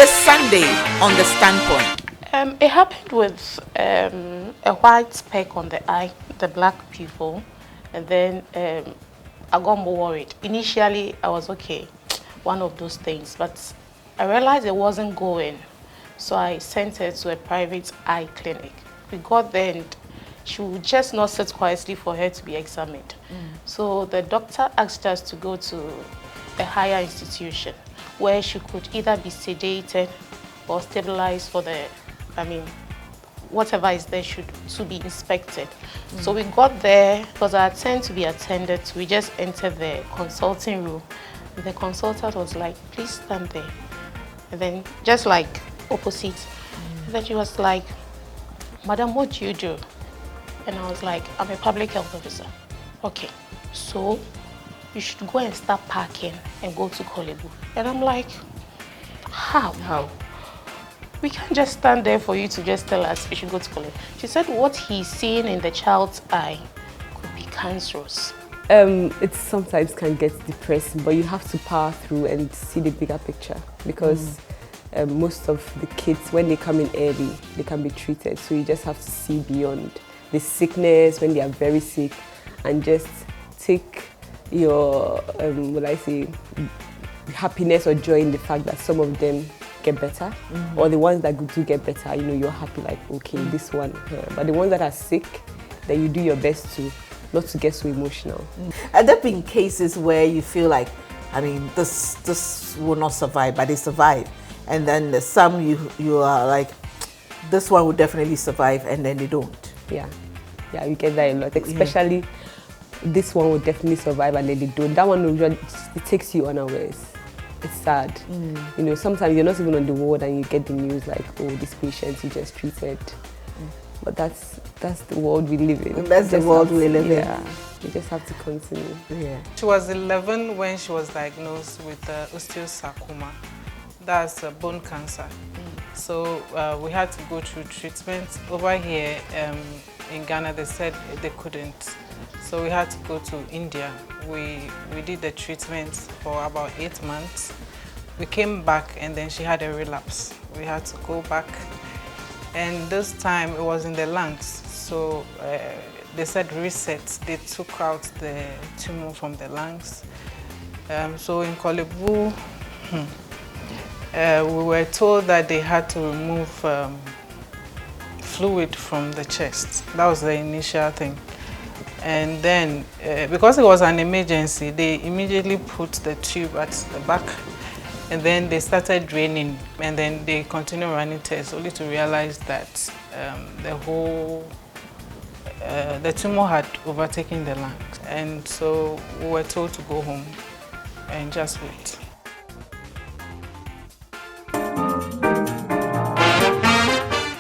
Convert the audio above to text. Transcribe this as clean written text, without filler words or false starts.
this Sunday on The Standpoint. It happened with a white speck on the eye, the black pupil, and then I got more worried. Initially, I was okay, one of those things, but I realized it wasn't going, so I sent her to a private eye clinic. We got there and she would just not sit quietly for her to be examined. So the doctor asked us to go to a higher institution where she could either be sedated or stabilized for the, whatever is there to be inspected. So we got there, because our turn to be attended to, we just entered the consulting room. The consultant was like, please stand there. And then just like opposite. And then she was like, madam, what do you do? And I was like, I'm a public health officer. Okay, so you should go and start packing and go to Kolebu. And I'm like, how? How? We can't just stand there for you to just tell us we should go to Kolebu. She said what he's seeing in the child's eye could be cancerous. It sometimes can get depressing, but you have to power through and see the bigger picture, because most of the kids, when they come in early, they can be treated. So you just have to see beyond the sickness when they are very sick, and just take your, happiness or joy in the fact that some of them get better, or the ones that do get better, you're happy, like, okay, this one. But the ones that are sick, then you do your best to not to get so emotional. Have there been cases where you feel like, this will not survive, but they survive, and then there's some you are like, this one will definitely survive, and then they don't? Yeah, you get that a lot, especially this one will definitely survive and then they don't. That one it takes you unawares. It's sad. Sometimes you're not even on the ward and you get the news like, oh, this patient you just treated. But that's the world we live in. That's the world we live in. Yeah, you just have to continue. Yeah. She was 11 when she was diagnosed with osteosarcoma. That's bone cancer. So we had to go through treatment. Over here in Ghana, they said they couldn't. So we had to go to India. We did the treatment for about 8 months. We came back and then she had a relapse. We had to go back. And this time it was in the lungs. So they said reset. They took out the tumor from the lungs. So in Kolebu, we were told that they had to remove fluid from the chest. That was the initial thing. And then, because it was an emergency, they immediately put the tube at the back, and then they started draining, and then they continued running tests, only to realize that the tumor had overtaken the lungs. And so we were told to go home and just wait.